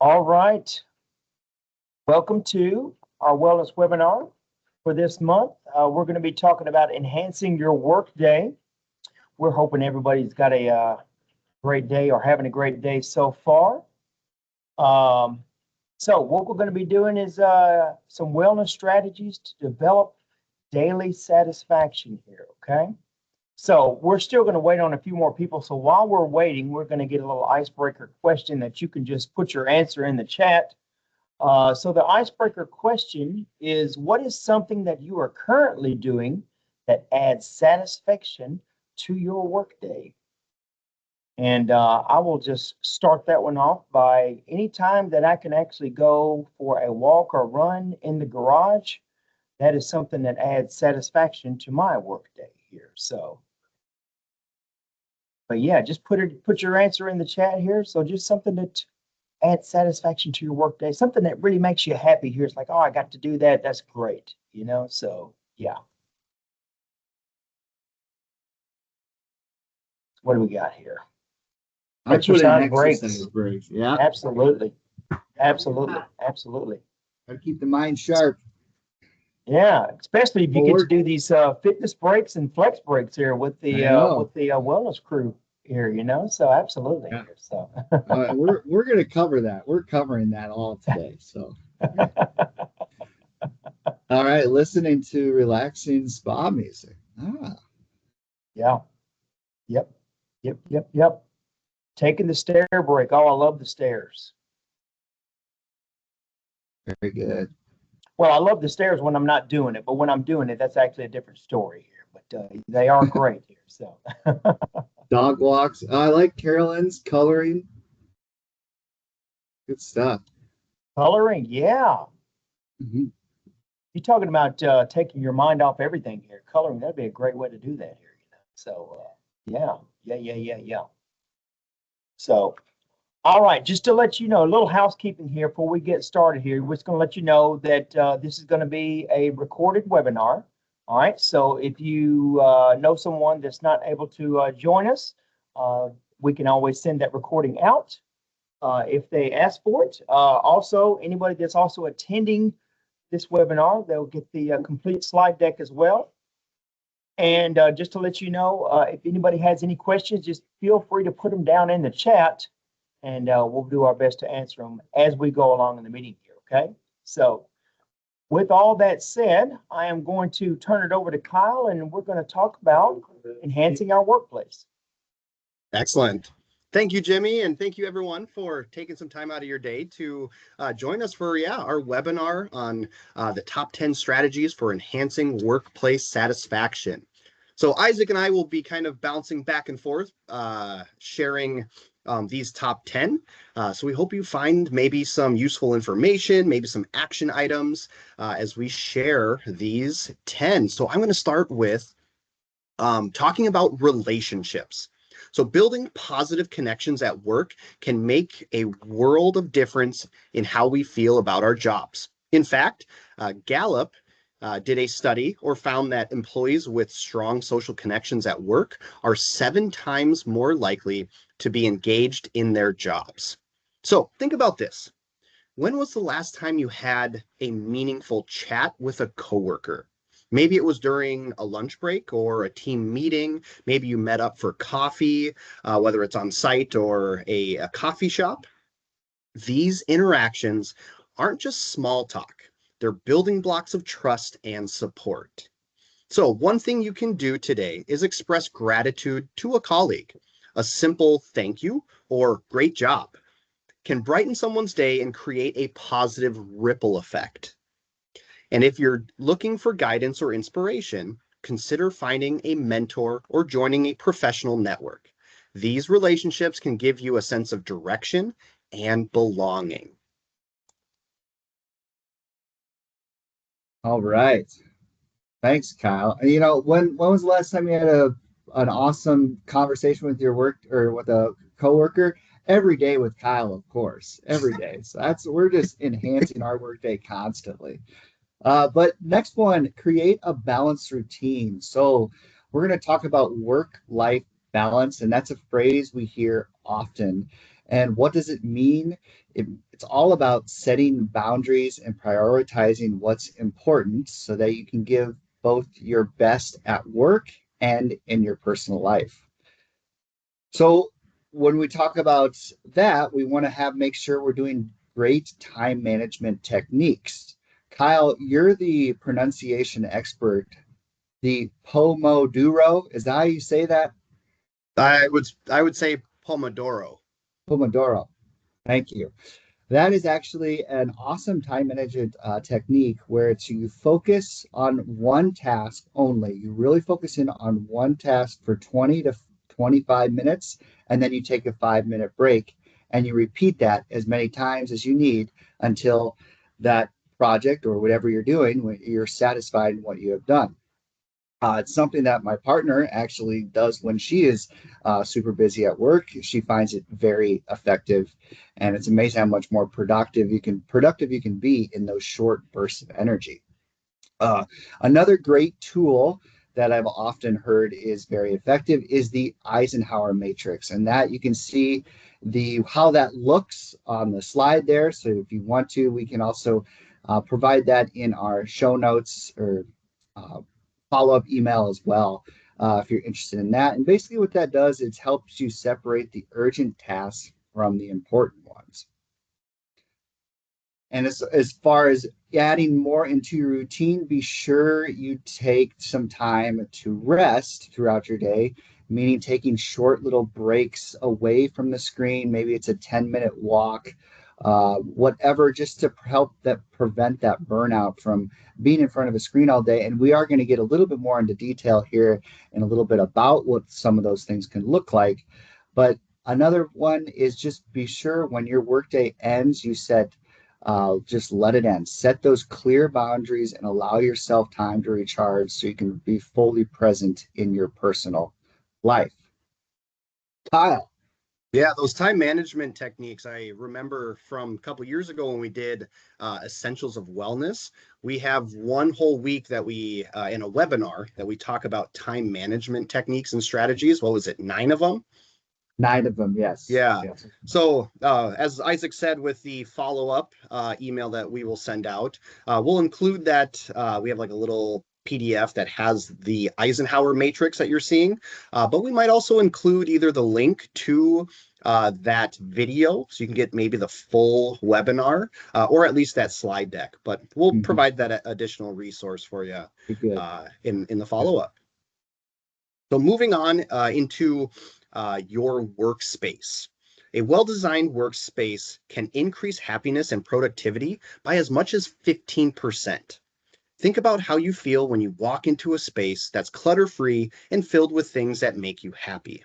All right. Welcome to our wellness webinar for this month. We're going to be talking about enhancing your workday. We're hoping everybody's got a great day or having a great day so far. So what we're going to be doing is some wellness strategies to develop daily satisfaction here, okay? So we're still going to wait on a few more people. So while we're waiting, we're going to get a little icebreaker question that you can just put your answer in the chat. So the icebreaker question is, what is something that you are currently doing that adds satisfaction to your workday? And I will just start that one off by any time that I can actually go for a walk or run in the garage, that is something that adds satisfaction to my workday here. So, but yeah, just put your answer in the chat here. So just something that adds satisfaction to your workday, something that really makes you happy here. It's like, oh, I got to do that. That's great, you know? So yeah. What do we got here? I put in Exercise exercise breaks. Yeah. Absolutely. Absolutely. Absolutely. Got to keep the mind sharp. Yeah, especially if you get to do these fitness breaks and flex breaks here with the wellness crew here, you know. So absolutely. Yeah. So we're going to cover that. We're covering that all today. So all right, listening to relaxing spa music. Yeah. Yep. Taking the stair break. Oh, I love the stairs. Very good. Well, I love the stairs when I'm not doing it, but when I'm doing it, that's actually a different story here. But they are great here. So dog walks. I like Carolyn's coloring. Good stuff. Coloring, yeah. Mm-hmm. You're talking about taking your mind off everything here. Coloring, that'd be a great way to do that here, you know. So yeah. So all right, just to let you know, a little housekeeping here before we get started here. We're just going to let you know that this is going to be a recorded webinar. All right, so if you know someone that's not able to join us, we can always send that recording out if they ask for it. Also, anybody that's also attending this webinar, they'll get the complete slide deck as well. And just to let you know, if anybody has any questions, just feel free to put them down in the chat, and we'll do our best to answer them as we go along in the meeting here, okay? So with all that said, I am going to turn it over to Kyle, and we're going to talk about enhancing our workplace. Excellent. Thank you, Jimmy, and thank you, everyone, for taking some time out of your day to join us for, our webinar on the top 10 strategies for enhancing workplace satisfaction. So Isaac and I will be kind of bouncing back and forth, sharing these top 10. So we hope you find maybe some useful information, maybe some action items as we share these 10. So I'm going to start with talking about relationships. So building positive connections at work can make a world of difference in how we feel about our jobs. In fact, Gallup did a study or found that employees with strong social connections at work are 7 times more likely to be engaged in their jobs. So think about this. When was the last time you had a meaningful chat with a coworker? Maybe it was during a lunch break or a team meeting. Maybe you met up for coffee, whether it's on site or a coffee shop. These interactions aren't just small talk. They're building blocks of trust and support. So one thing you can do today is express gratitude to a colleague. A simple thank you or great job can brighten someone's day and create a positive ripple effect. And if you're looking for guidance or inspiration, consider finding a mentor or joining a professional network. These relationships can give you a sense of direction and belonging. All right. Thanks, Kyle. And when was the last time you had an awesome conversation with your work or with a coworker? Every day with Kyle, of course, every day. So we're just enhancing our workday constantly. But next one, create a balanced routine. So we're going to talk about work-life balance, and that's a phrase we hear often. And what does it mean? It's all about setting boundaries and prioritizing what's important so that you can give both your best at work and in your personal life. So when we talk about that, we want to make sure we're doing great time management techniques. Kyle, you're the pronunciation expert. The Pomodoro, is that how you say that? I would say Pomodoro. Pomodoro. Thank you. That is actually an awesome time management technique where it's you focus on one task only. You really focus in on one task for 20 to 25 minutes, and then you take a 5-minute break, and you repeat that as many times as you need until that project or whatever you're doing, when you're satisfied in what you have done. It's something that my partner actually does when she is super busy at work. She finds it very effective, and it's amazing how much more productive you can be in those short bursts of energy. Uh, Another great tool that I've often heard is very effective is the Eisenhower matrix, and that you can see the how that looks on the slide there. So if you want to, we can also provide that in our show notes or uh, follow-up email as well if you're interested in that. And basically what that does is helps you separate the urgent tasks from the important ones. And as far as adding more into your routine, be sure you take some time to rest throughout your day, meaning taking short little breaks away from the screen. Maybe it's a 10-minute walk, whatever, just to help that prevent that burnout from being in front of a screen all day. And we are going to get a little bit more into detail here in a little bit about what some of those things can look like. But another one is just be sure when your workday ends, you just let it end. Set those clear boundaries and allow yourself time to recharge so you can be fully present in your personal life. Kyle. Yeah, those time management techniques, I remember from a couple years ago when we did Essentials of Wellness. We have one whole week that in a webinar, that we talk about time management techniques and strategies. What was it, 9 of them? 9 of them, yes. Yeah. Yes. So, as Isaac said, with the follow-up email that we will send out, we'll include that. We have like a little PDF that has the Eisenhower matrix that you're seeing, but we might also include either the link to that video so you can get maybe the full webinar or at least that slide deck. But we'll provide that additional resource for you Good. in the follow-up. So moving on into your workspace. A well-designed workspace can increase happiness and productivity by as much as 15%. Think about how you feel when you walk into a space that's clutter-free and filled with things that make you happy.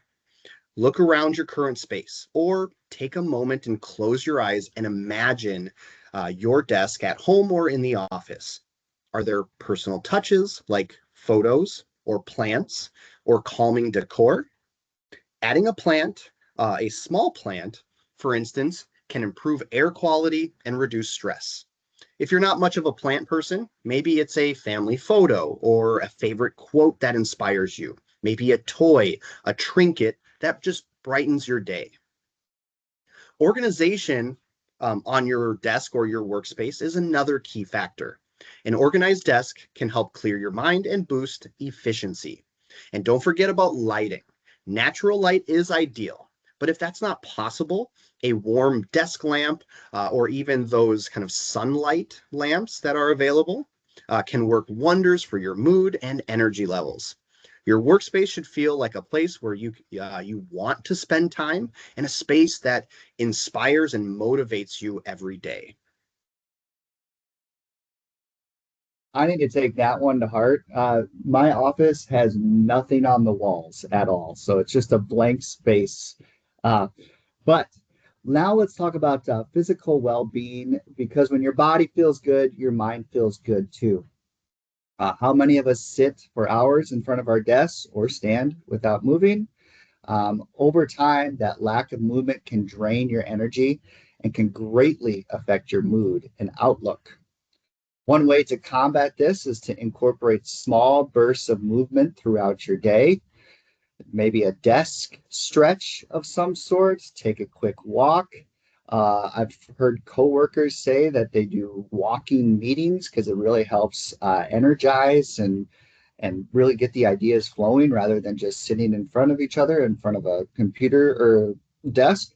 Look around your current space, or take a moment and close your eyes and imagine your desk at home or in the office. Are there personal touches like photos or plants or calming decor? Adding a plant, a small plant, for instance, can improve air quality and reduce stress. If you're not much of a plant person, maybe it's a family photo or a favorite quote that inspires you. Maybe a toy, a trinket that just brightens your day. Organization on your desk or your workspace is another key factor. An organized desk can help clear your mind and boost efficiency. And don't forget about lighting. Natural light is ideal, but if that's not possible, a warm desk lamp or even those kind of sunlight lamps that are available can work wonders for your mood and energy levels. Your workspace should feel like a place where you want to spend time and a space that inspires and motivates you every day. I need to take that one to heart. My office has nothing on the walls at all, so it's just a blank space. But now let's talk about physical well-being, because when your body feels good, your mind feels good too. How many of us sit for hours in front of our desks or stand without moving? Over time, that lack of movement can drain your energy and can greatly affect your mood and outlook. One way to combat this is to incorporate small bursts of movement throughout your day. maybe a desk stretch of some sort, take a quick walk. I've heard coworkers say that they do walking meetings because it really helps energize and really get the ideas flowing rather than just sitting in front of each other in front of a computer or desk.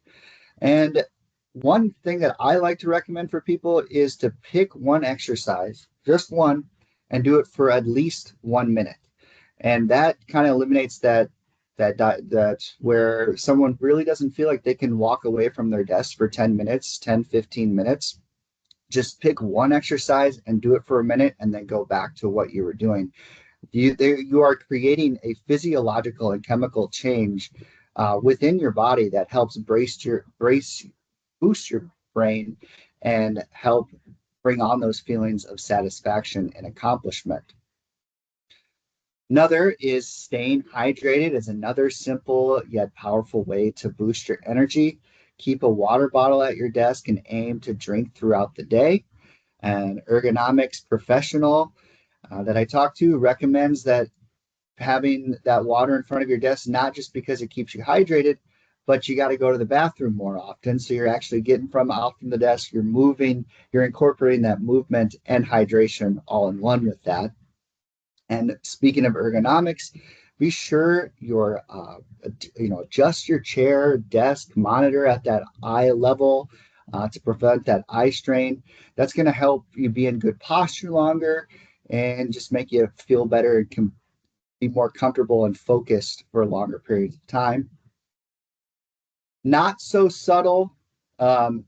And one thing that I like to recommend for people is to pick one exercise, just one, and do it for at least 1 minute. And that kind of eliminates that where someone really doesn't feel like they can walk away from their desk for 10 minutes, 10, 15 minutes. Just pick one exercise and do it for a minute and then go back to what you were doing. You are creating a physiological and chemical change within your body that helps boost your brain and help bring on those feelings of satisfaction and accomplishment. Another is staying hydrated is another simple yet powerful way to boost your energy. Keep a water bottle at your desk and aim to drink throughout the day. An ergonomics professional that I talked to recommends that having that water in front of your desk, not just because it keeps you hydrated, but you got to go to the bathroom more often. So you're actually getting out from the desk, you're moving, you're incorporating that movement and hydration all in one with that. And speaking of ergonomics, be sure your adjust your chair, desk, monitor at that eye level to prevent that eye strain. That's going to help you be in good posture longer and just make you feel better and can be more comfortable and focused for longer periods of time. Not so subtle,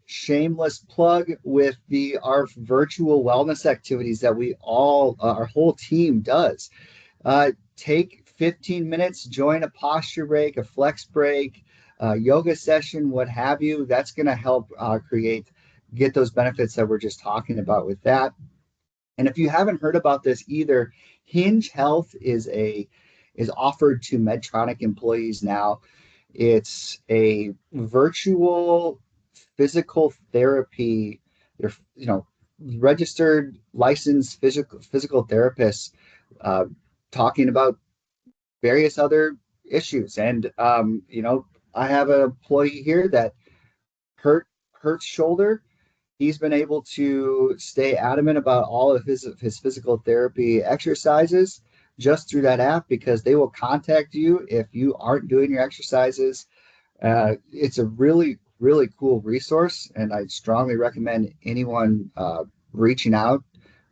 shameless plug with our virtual wellness activities that our whole team does. Take 15 minutes, join a posture break, a flex break, yoga session, what have you. That's going to help get those benefits that we're just talking about with that. And if you haven't heard about this either, Hinge Health is offered to Medtronic employees now. It's a virtual physical therapy. They're registered, licensed physical therapists talking about various other issues. And I have an employee here that hurts shoulder. He's been able to stay adamant about all of his physical therapy exercises just through that app because they will contact you if you aren't doing your exercises. It's a really, really cool resource, and I strongly recommend anyone reaching out,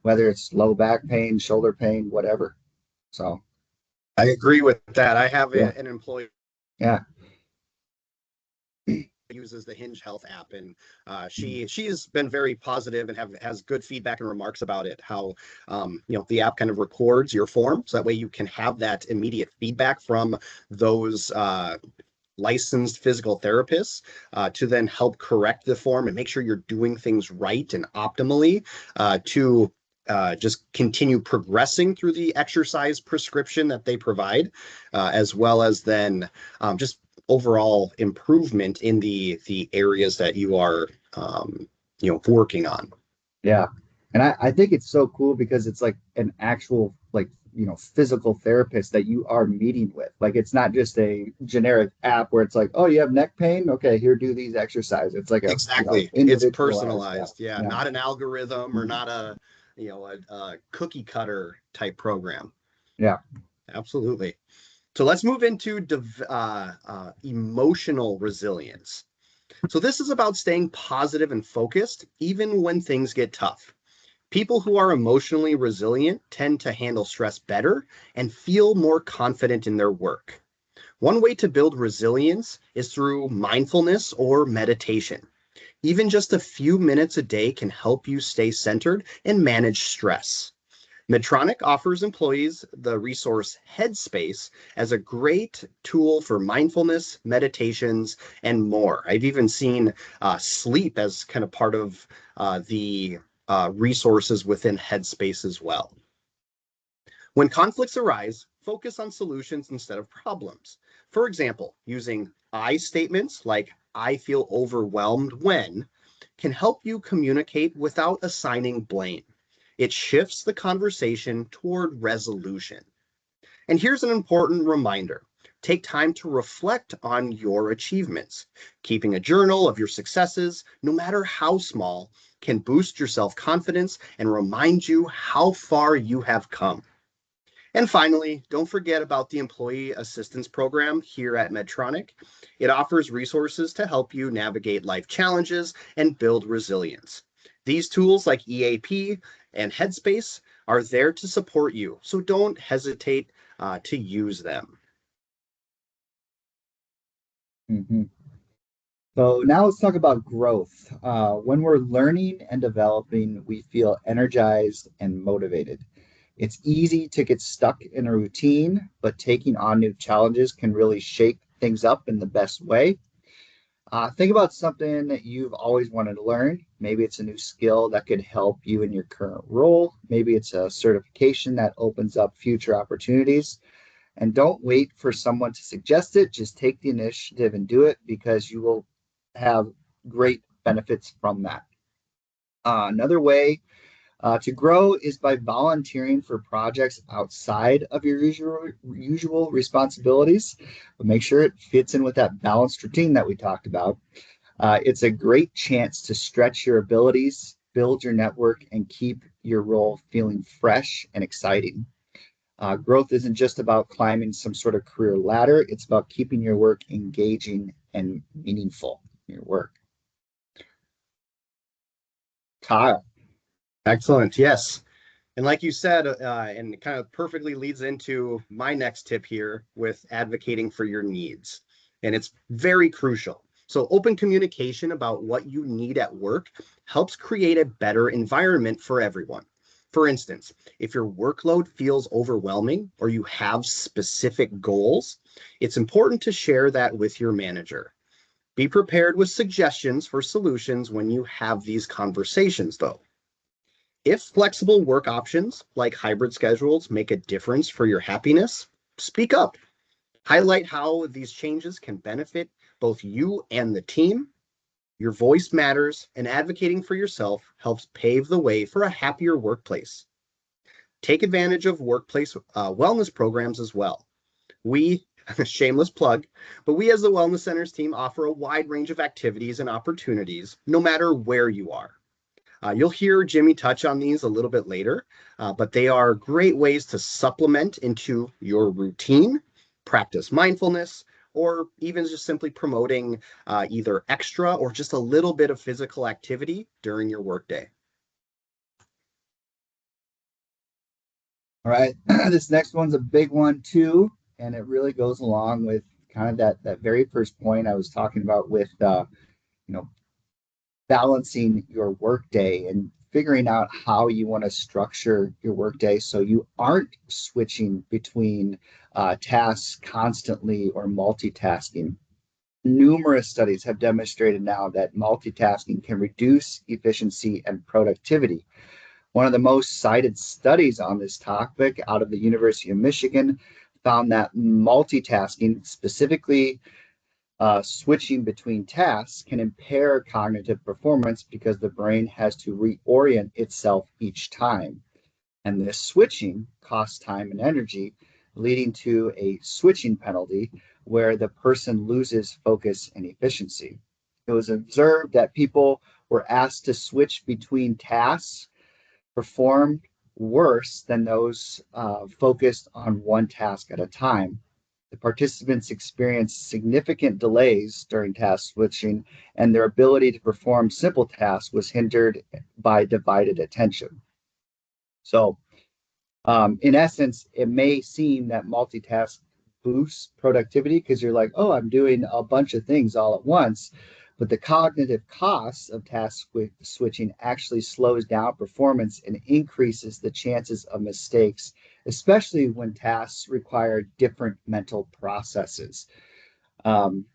whether it's low back pain, shoulder pain, whatever. So I agree with that. I have yeah, an employee yeah, uses the Hinge Health app, and she's been very positive and has good feedback and remarks about it. How the app kind of records your form, so that way you can have that immediate feedback from those licensed physical therapists to then help correct the form and make sure you're doing things right and optimally to just continue progressing through the exercise prescription that they provide, as well as then just overall improvement in the areas that you are working on. yeah. And I think it's so cool because it's like an actual physical therapist that you are meeting with. Like it's not just a generic app where it's like, oh, you have neck pain, okay, here, do these exercises. It's like Exactly. It's personalized. Yeah, Yeah. not an algorithm or Mhm. not a cookie cutter type program. Yeah. Absolutely. So let's move into emotional resilience. So this is about staying positive and focused even when things get tough. People who are emotionally resilient tend to handle stress better and feel more confident in their work. One way to build resilience is through mindfulness or meditation. Even just a few minutes a day can help you stay centered and manage stress. Medtronic offers employees the resource Headspace as a great tool for mindfulness, meditations, and more. I've even seen sleep as kind of part of the resources within Headspace as well. When conflicts arise, focus on solutions instead of problems. For example, using I statements like I feel overwhelmed when can help you communicate without assigning blame. It shifts the conversation toward resolution. And here's an important reminder. Take time to reflect on your achievements. Keeping a journal of your successes, no matter how small, can boost your self-confidence and remind you how far you have come. And finally, don't forget about the Employee Assistance Program here at Medtronic. It offers resources to help you navigate life challenges and build resilience. These tools like EAP and Headspace are there to support you, so don't hesitate to use them. Mm-hmm. So now let's talk about growth. When we're learning and developing, we feel energized and motivated. It's easy to get stuck in a routine, but taking on new challenges can really shake things up in the best way. Think about something that you've always wanted to learn. Maybe it's a new skill that could help you in your current role. Maybe it's a certification that opens up future opportunities. And don't wait for someone to suggest it. Just take the initiative and do it because you will have great benefits from that. Another way to grow is by volunteering for projects outside of your usual responsibilities, but make sure it fits in with that balanced routine that we talked about. It's a great chance to stretch your abilities, build your network, and keep your role feeling fresh and exciting. Growth isn't just about climbing some sort of career ladder, it's about keeping your work engaging and meaningful, your work. Kyle. Excellent. Yes. And like you said, and it kind of perfectly leads into my next tip here with advocating for your needs. And it's very crucial. So open communication about what you need at work helps create a better environment for everyone. For instance, if your workload feels overwhelming or you have specific goals, it's important to share that with your manager. Be prepared with suggestions for solutions when you have these conversations, though. If flexible work options like hybrid schedules make a difference for your happiness, speak up. Highlight how these changes can benefit both you and the team. Your voice matters, and advocating for yourself helps pave the way for a happier workplace. Take advantage of workplace wellness programs as well. We, shameless plug, but we as the Wellness Centers team offer a wide range of activities and opportunities no matter where you are. You'll hear Jimmy touch on these a little bit later, but they are great ways to supplement into your routine, practice mindfulness, or even just simply promoting either extra or just a little bit of physical activity during your workday. All right. This next one's a big one too, and it really goes along with kind of that very first point I was talking about with you know balancing your workday and figuring out how you want to structure your workday so you aren't switching between tasks constantly or multitasking. Numerous studies have demonstrated now that multitasking can reduce efficiency and productivity. One of the most cited studies on this topic out of the University of Michigan found that multitasking, specifically switching between tasks, can impair cognitive performance because the brain has to reorient itself each time. And this switching costs time and energy, leading to a switching penalty where the person loses focus and efficiency. It was observed that people were asked to switch between tasks performed worse than those focused on one task at a time. The participants experienced significant delays during task switching, and their ability to perform simple tasks was hindered by divided attention. So, in essence, it may seem that multitask boosts productivity because you're like, oh, I'm doing a bunch of things all at once. But the cognitive cost of task switching actually slows down performance and increases the chances of mistakes, especially when tasks require different mental processes. Um,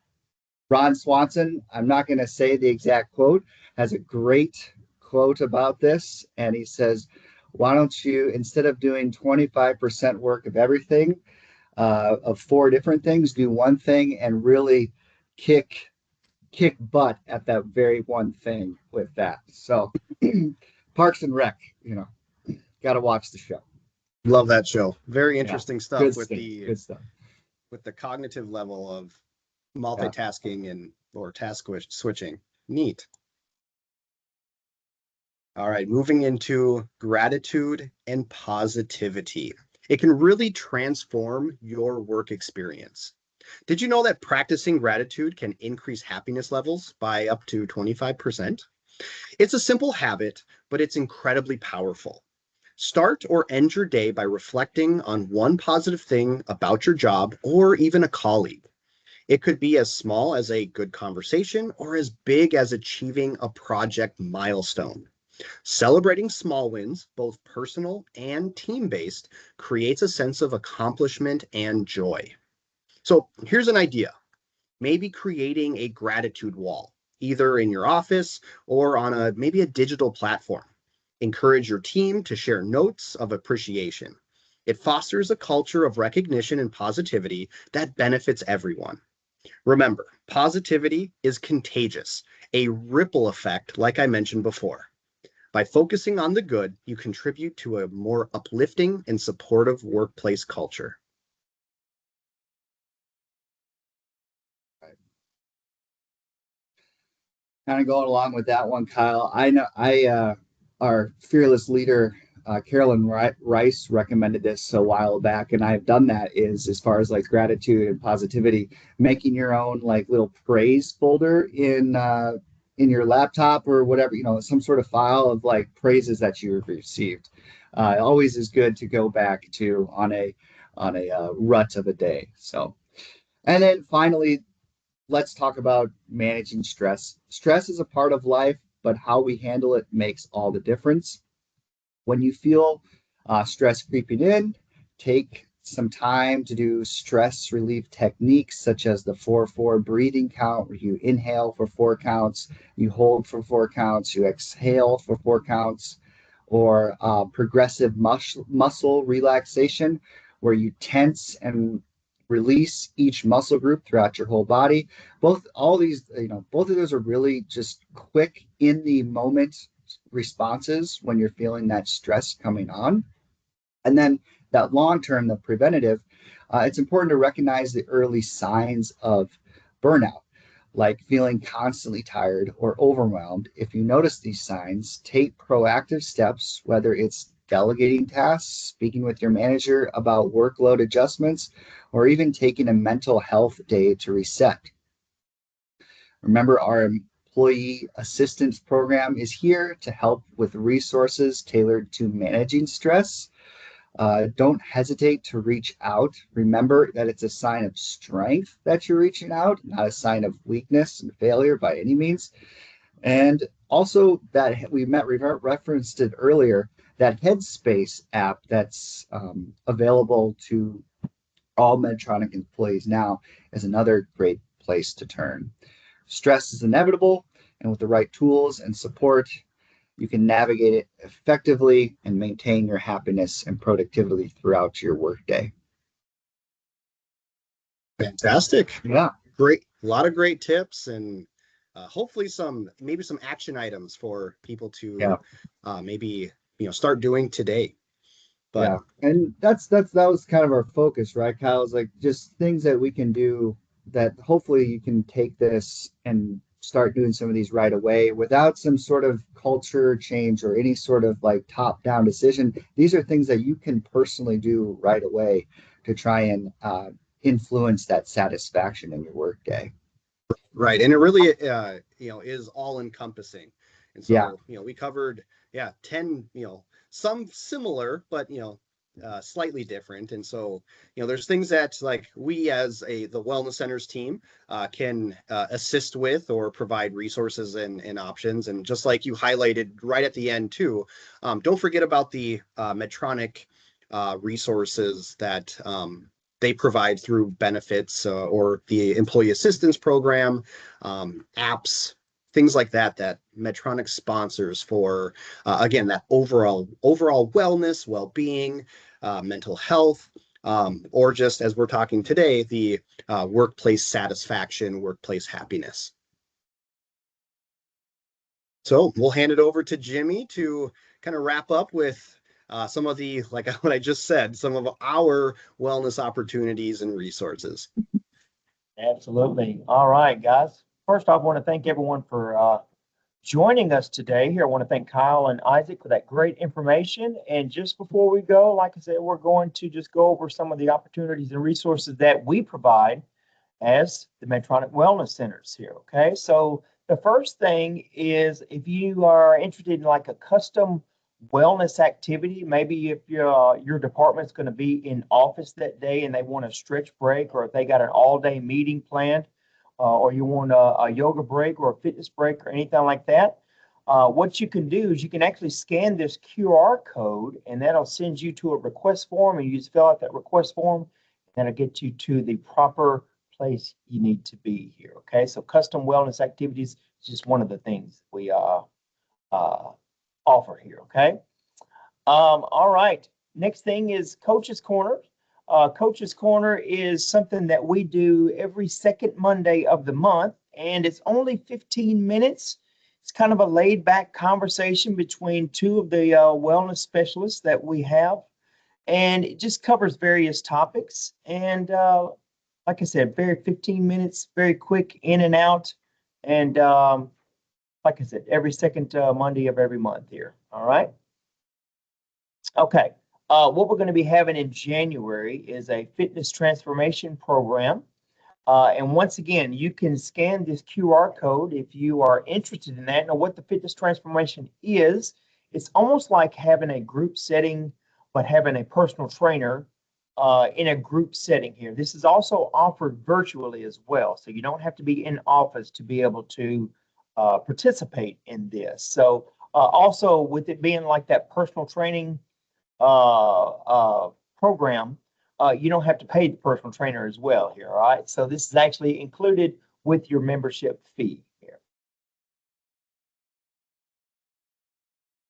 Ron Swanson, I'm not going to say the exact quote, has a great quote about this. And he says, why don't you, instead of doing 25% work of everything, of four different things, do one thing and really kick butt at that very one thing with that. So Parks and Rec, got to watch the show. Love that show. Very Yeah, interesting stuff good with stuff. the Good stuff. with the cognitive level of multitasking and or task switching. Neat. All right, moving into gratitude and positivity. It can really transform your work experience. Did you know that practicing gratitude can increase happiness levels by up to 25%? It's a simple habit, but it's incredibly powerful. Start or end your day by reflecting on one positive thing about your job or even a colleague. It could be as small as a good conversation or as big as achieving a project milestone. Celebrating small wins, both personal and team-based, creates a sense of accomplishment and joy. So here's an idea. Maybe creating a gratitude wall, either in your office or on maybe a digital platform. Encourage your team to share notes of appreciation. It fosters a culture of recognition and positivity that benefits everyone. Remember, positivity is contagious, a ripple effect like I mentioned before. By focusing on the good, you contribute to a more uplifting and supportive workplace culture. Kind of going along with that one, Kyle. I know our fearless leader, Carolyn Rice, recommended this a while back, and I've done that. Is as far as like gratitude and positivity, making your own like little praise folder in your laptop or whatever, some sort of file of like praises that you've received. It always is good to go back to on a rut of a day. So, and then finally, let's talk about managing stress. Stress is a part of life, but how we handle it makes all the difference. When you feel stress creeping in, take some time to do stress relief techniques such as the 4-4 breathing count, where you inhale for 4 counts, you hold for 4 counts, you exhale for 4 counts, or progressive muscle relaxation, where you tense and release each muscle group throughout your whole body. Both of those are really just quick in the moment responses when you're feeling that stress coming on. And then that long term, the preventative, it's important to recognize the early signs of burnout, like feeling constantly tired or overwhelmed. If you notice these signs, take proactive steps, whether it's delegating tasks, speaking with your manager about workload adjustments, or even taking a mental health day to reset. Remember, our employee assistance program is here to help with resources tailored to managing stress. Don't hesitate to reach out. Remember that it's a sign of strength that you're reaching out, not a sign of weakness and failure by any means. And also that we referenced it earlier, that Headspace app that's available to all Medtronic employees now is another great place to turn. Stress is inevitable, and with the right tools and support, you can navigate it effectively and maintain your happiness and productivity throughout your workday. Fantastic. Yeah. Great. A lot of great tips and hopefully maybe some action items for people to maybe start doing today. But yeah, and that was kind of our focus, right, Kyle? Is like just things that we can do that hopefully you can take this and start doing some of these right away without some sort of culture change or any sort of like top-down decision. These are things that you can personally do right away to try and influence that satisfaction in your workday. right, and it really is all encompassing, and so we covered 10 some similar but slightly different, and so there's things that like we as the wellness centers team can assist with or provide resources and options, and just like you highlighted right at the end too, don't forget about the Medtronic resources that they provide through benefits or the employee assistance program, apps, things like that Medtronic sponsors for, again, that overall wellness, well-being, mental health, or just as we're talking today, the workplace satisfaction, workplace happiness. So we'll hand it over to Jimmy to kind of wrap up with some of the, like what I just said, some of our wellness opportunities and resources. Absolutely. All right, guys. First off, I want to thank everyone for joining us today here. I want to thank Kyle and Isaac for that great information. And just before we go, like I said, we're going to just go over some of the opportunities and resources that we provide as the Medtronic Wellness Centers here. Okay, so the first thing is if you are interested in like a custom wellness activity, maybe if your department's going to be in office that day and they want a stretch break, or if they got an all-day meeting planned, or you want a yoga break or a fitness break or anything like that, what you can do is you can actually scan this QR code and that'll send you to a request form, and you just fill out that request form and that'll get you to the proper place you need to be here. Okay, so custom wellness activities is just one of the things we offer here. Okay. All right. Next thing is Coach's Corner. Coach's Corner is something that we do every second Monday of the month, and it's only 15 minutes. It's kind of a laid back conversation between two of the wellness specialists that we have, and it just covers various topics. And like I said, very 15 minutes, very quick in and out. And like I said, every second Monday of every month here. All right. Okay. What we're going to be having in January is a fitness transformation program. And once again, you can scan this QR code if you are interested in that. Now, what the fitness transformation is, it's almost like having a group setting, but having a personal trainer in a group setting here. This is also offered virtually as well. So you don't have to be in office to be able to participate in this. So also with it being like that personal training program, you don't have to pay the personal trainer as well here. All right. So this is actually included with your membership fee here.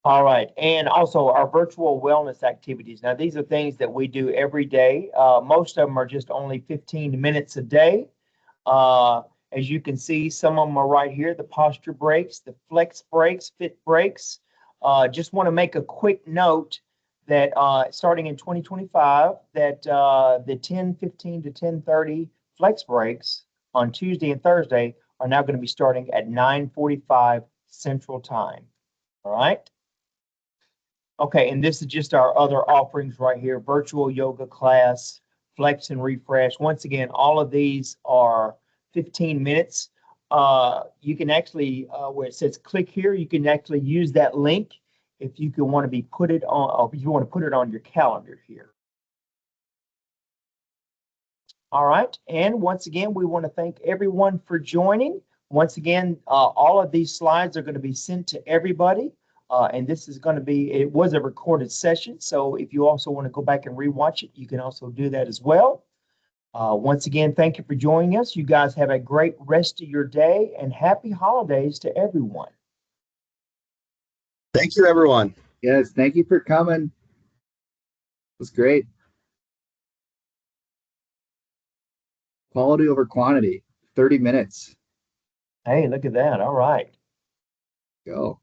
All right. And also our virtual wellness activities. Now, these are things that we do every day. Most of them are just only 15 minutes a day. As you can see, some of them are right here, the posture breaks, the flex breaks, fit breaks. Just want to make a quick note that starting in 2025, that the 10:15 to 10:30 flex breaks on Tuesday and Thursday are now going to be starting at 9:45 Central Time. All right. Okay, and this is just our other offerings right here, virtual yoga class, flex and refresh. Once again, all of these are 15 minutes. You can actually, where it says click here, you can actually use that link if you can want to be put it on, or if you want to put it on your calendar here. All right, and once again, we want to thank everyone for joining. Once again, all of these slides are going to be sent to everybody. And this is going to be, it was a recorded session. So if you also want to go back and rewatch it, you can also do that as well. Once again, thank you for joining us. You guys have a great rest of your day and happy holidays to everyone. Thank you, everyone. Yes, thank you for coming. It was great. Quality over quantity. 30 minutes. Hey, look at that. All right. Go.